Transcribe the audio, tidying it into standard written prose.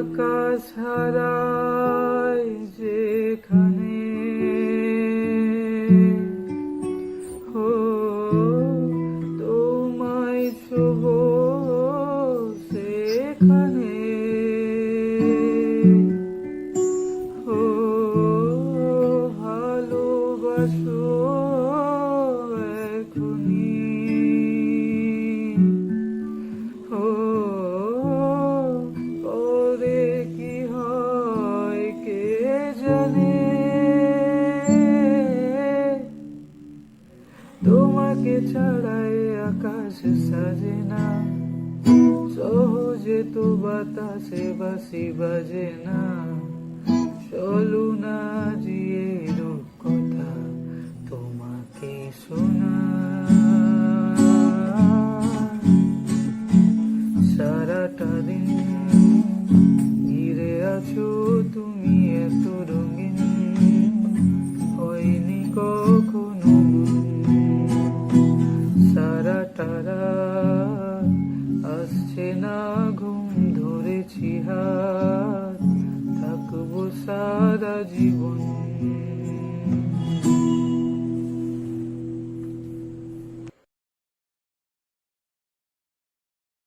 আকাশ হারায় যেখানে, হো তোমায় ছোব সেখানে, হো ভালোবাসো এখনি, হো পরে কি হয় কে জানে। তোমাকে ছাড়াই আকাশ সাজে না, সহজে তো বাতাসে বাঁশি বাজে না। চলো না জিয়ে কথা তোমাকে শোনা, সারাটা দিন ঘিরে আছো তুমি এত রঙিন, হয়নি কখনো সারাটা রাত আসছে না ঘুম, ধরেছি হাত থাকবো সারা জীবন।